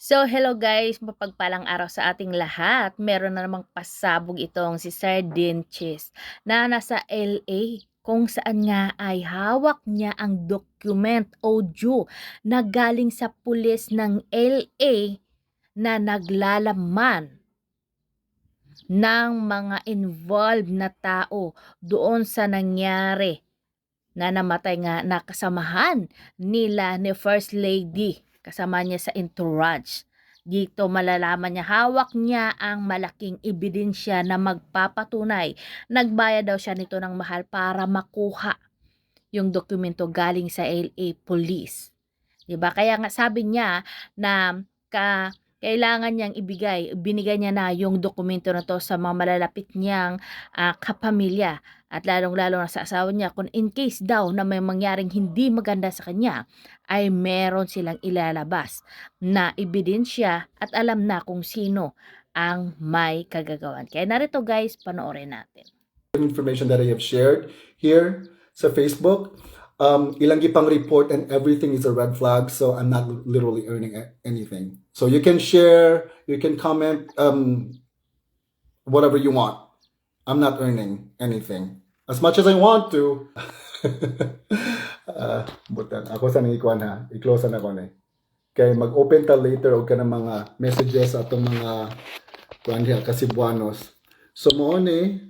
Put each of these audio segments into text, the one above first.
So, hello guys, mapagpalang araw sa ating lahat. Meron na namang pasabog itong si Sardine Cheese na nasa LA kung saan nga ay hawak niya ang document audio na galing sa pulis ng LA na naglalaman ng mga involved na tao doon sa nangyari na namatay nga na kasamahan nila ni First Lady, kasama niya sa entourage. Dito malalaman niya, hawak niya ang malaking ebidensya na magpapatunay. Nagbayad daw siya nito ng mahal para makuha yung dokumento galing sa LA Police. 'Di ba? Kaya nga sabi niya na kailangan niyang binigay niya na yung dokumento na to sa mga malalapit niyang kapamilya at lalong-lalo na sa asawa niya kung in case daw na may mangyaring hindi maganda sa kanya ay meron silang ilalabas na ebidensya at alam na kung sino ang may kagagawan. Kaya narito guys, panoorin natin. Information that I have shared here sa Facebook. Ilang gipang report and everything is a red flag, so I'm not literally earning anything. So you can share, you can comment, whatever you want. I'm not earning anything. As much as I want to. Butan, ako sa nangikuan ha, i-close na ako na. Kaya mag-open ta later o ka ng mga messages sa itong mga kuan diha Kasibuanos. So mo ni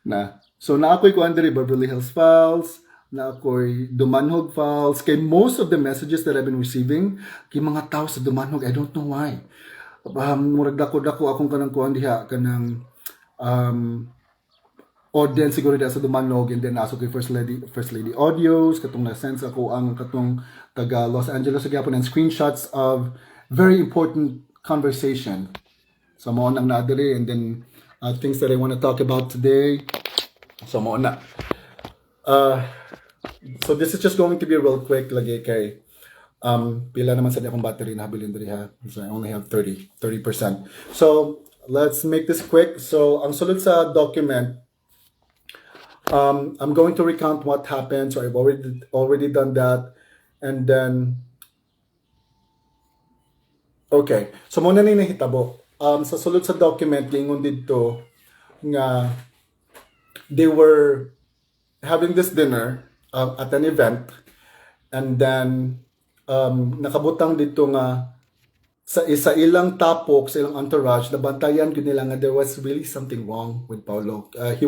na. So na ako'y kuan diri Beverly Hills Files, na ako'y Dumanhog Files. Kay most of the messages that I've been receiving, kay mga tao sa Dumanhog, I don't know why. Murag dako-dako akong kanang kuan diha kanang audience siguro diha sa Dumanhog, and then aso kay First Lady audios katong na-sense ako ang katong taga Los Angeles gyapon and screenshots of very important conversation. So mo nang naadiri, and then things that I want to talk about today. So mo na. So this is just going to be real quick lagi kay pila naman sa akong battery na habilin diri ha. So I only have 30%. So let's make this quick. So ang sulod sa document, I'm going to recount what happened. So I've already done that, and then okay. So muna ni nahitabo. Sa sulod sa document gingon dito nga they were having this dinner at an event, and then nakabutang dito nga sa ilang tapok sa ilang entourage nabantayan gud nila nga there was really something wrong with Paulo. He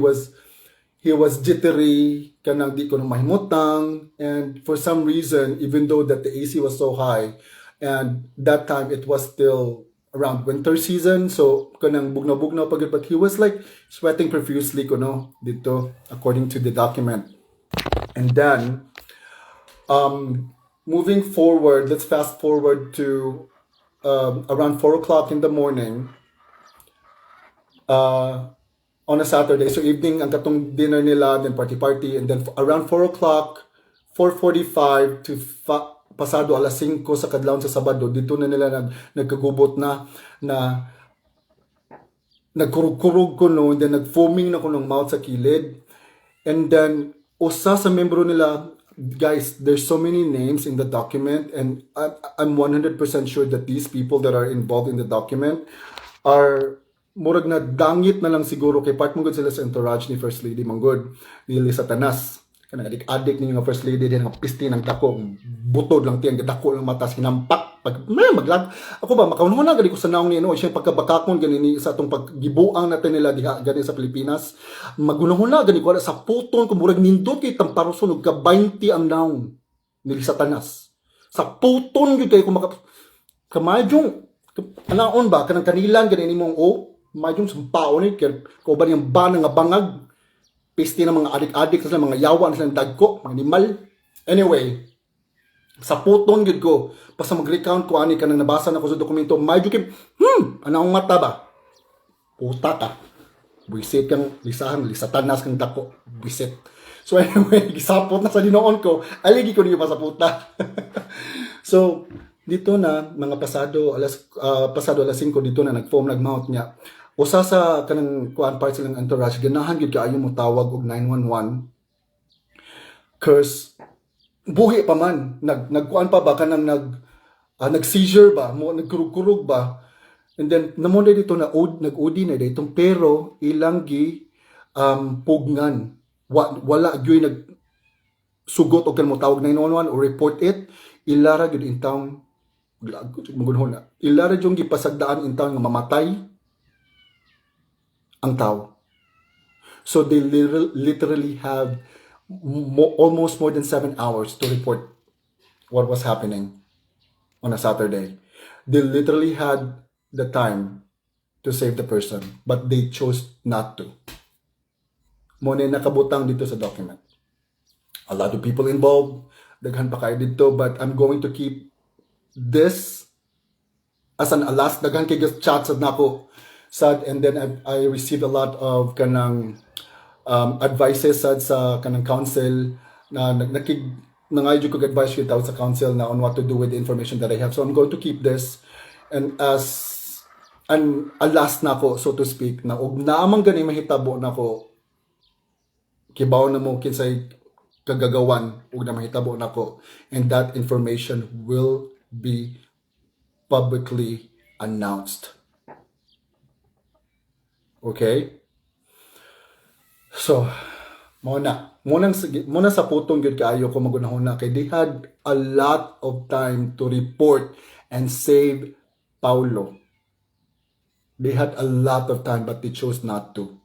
was jittery, kanang di ko na mahimutang, and for some reason, even though that the AC was so high, and that time it was still around winter season, so kanang bugnaw-bugnaw pagod, but he was like sweating profusely kuno dito according to the document. And then moving forward, let's fast forward to around 4 o'clock in the morning on a Saturday. So evening ang katong dinner nila, then party, and then around 4 o'clock, 4:45 to pasado alas 5 sa kadlawon sa Sabado, dito na nila nagkagubot na nagkurug-kurug ko no, and then nagfoaming na ko ng mouth sa kilid. And then usa sa membro nila, guys, there's so many names in the document, and I'm 100% sure that these people that are involved in the document are murag na dangit na lang siguro kay part mong sila sa entourage ni First Lady Manggod, ni Satanas. Kanang adik-adik ni nga First Lady din nga pisti ng dako, butod lang tiyang dako lang matas hinampak pag maglag ako ba makauno na gani ko sa naong ni no siya pagkabakakon gani ni sa atong paggibuang natin nila diha gani sa Pilipinas, magunahon na gani ko sa puton ko murag nindot kay tamparoson og ka 20 ang naong ni Satanas sa puton gyud kay ko maka kamayong anaon ba kanang kanilang gani nimong mayong sampao ni ko ba yung ba nga bangag pisti ng mga adik-adik sa mga yawa na silang dagko, mga animal. Anyway, sa puton gud ko, basta mag-recount ko ani kanang nabasa na ko sa dokumento, medyo kim, anong mata ba? Puta ka. Buisit kang lisatanas kang dako. Buisit. So anyway, gisapot na sa dinoon ko, aligi ko niyo pa sa puta. So, dito na, mga pasado alas 5 dito na nag-foam, nag-mount niya. Usa sa kanang kuan part silang entourage ganahan gyud kaayo mo tawag og 911 curse buhi pa man nagkuan pa ba kanang nag-seizure ba, mo nagkurug-kurug ba. And then namo na dito na nag-udi na ditong pero ilang gi pugngan. Wala gyud nag sugot o kan mo tawag 911 or report it, ilara gyud intawng magunhon na. Ilara yung gipasagdaan intawng nga mamatay ang tao. So they literally have almost more than 7 hours to report what was happening on a Saturday. They literally had the time to save the person, but they chose not to. Muna nakabutang dito sa document. A lot of people involved, daghan pa kayo dito, but I'm going to keep this as an alas. Daghan kay chats na ako sad, and then I received a lot of kanang advices sad sa kanang council na nangayod ko advice with sa council na on what to do with the information that I have. So I'm going to keep this and as an alas na ko, so to speak, na og naamang gani mahitabo na ko kibaw na mo kinsay kagagawan ug na mahitabo na ko, and that information will be publicly announced. Okay? So, muna sa putong gyud kaayo ko magunahon na kay they had a lot of time to report and save Paulo. They had a lot of time but they chose not to.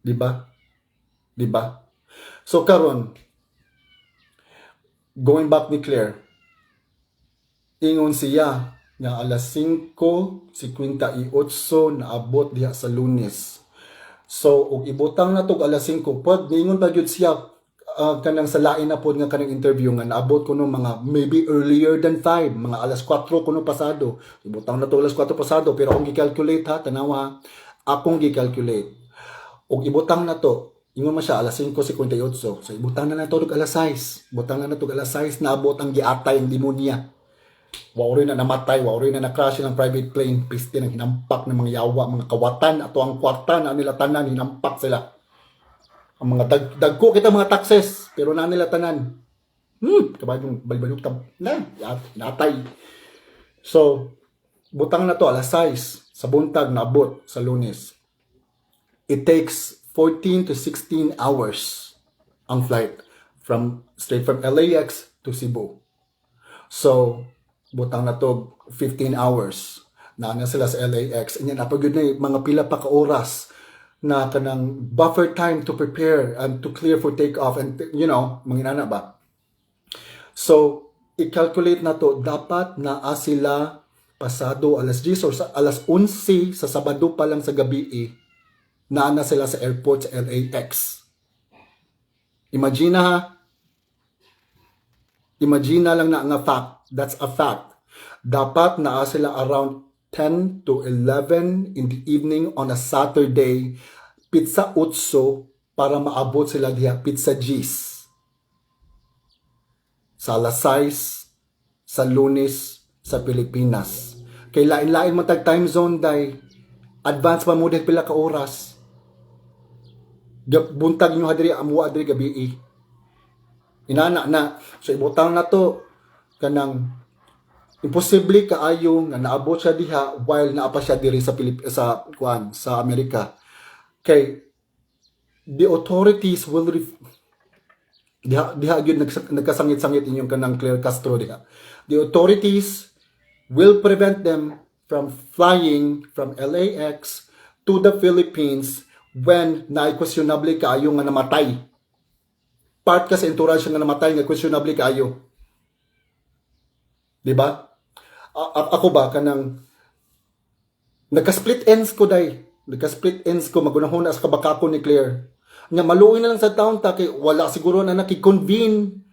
Diba? So karon, going back ni Claire, ingon siya nga alas 5:58 naabot diha sa Lunes. So ug ibutang na tog alas 5, pag ningon pa gyud siya kanang sa lain na pod nga kanang interview nga naabot kuno mga maybe earlier than 5, mga alas 4 kuno pasado. Ibutang na to alas 4 pasado, pero akong gi-calculate ha, tanawa, akong gi-calculate. Ug ibutang na to, ingon man siya alas 5:58. So ibutang na to alas 6. Butang na to alas 6, naabot ang giatay ang demonya. Waoy na namatay, waoy na na-crash ng private plane, piste ng hinampak ng mga yawa, mga kawatan, ato ang kwarta na nila tanan, hinampak sila. Ang mga dagko kita mga taxes, pero na nila tanan. Kabayong balbalok na, natay. So, butang na to alas 6, sa buntag naabot sa Lunes. It takes 14 to 16 hours ang flight straight from LAX to Cebu. So, butang na to 15 hours na sila sa LAX, and yan napagod na mga pila pa ka oras na kanang buffer time to prepare and to clear for takeoff, and manginana ba. So i-calculate na to, dapat na sila pasado alas 10 or alas 11 sa Sabado pa lang sa gabi na sila sa airport sa LAX. Imagine lang na nga fact. That's a fact. Dapat na sila around 10 to 11 in the evening on a Saturday, pizza utso, para maabot sila diha pizza G's. Sa alas 6, sa Lunes, sa Pilipinas. Kay lain-lain matag time zone day. Advance pa mo din pila ka oras. Buntag nyo hadiri, amuwa hadiri gabi. Inana na. So ibutang na to, kanang imposible kaayo nga naabot siya diha while naapa siya diri sa sa Amerika. Kay the authorities will diha gyud nagkasangit-sangit inyong kanang Claire Castro diha. The authorities will prevent them from flying from LAX to the Philippines when na-questionable kaayo nga namatay. Part kasi entourage nga namatay nga questionable kaayo. Diba? Ako ba kanang nagka-split ends ko magunahon as kabakako ni Claire. Nga maluoy na lang sa town ta kay wala siguro na nakikonvene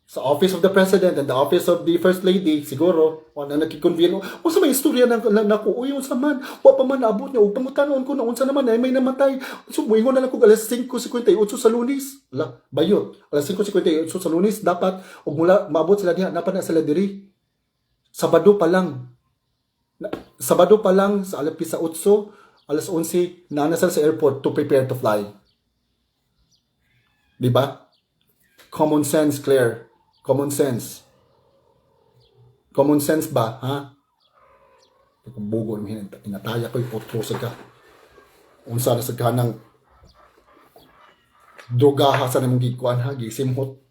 sa Office of the President and the Office of the First Lady, siguro wala na nakikonvene. O sa may istorya na ko, uy, unsa man, wa pa man naabot niya, o pangutanon ko na unsa naman ay may namatay. So muingon na lang ko alas 5:58 sa Lunes. Ala, bayot. Alas 5:58 sa Lunes dapat og mula maabot sila diha, dapat na sila diri. Sabado pa lang sa alapis sa utso, alas 11 na sila sa airport to prepare to fly. Diba? Common sense, Claire. Common sense. Common sense ba, ha? Bugo naman inataya ko ipotro sa ka. Unsa na sa kanang drogaha sa namang gikuan ha, gisimhot.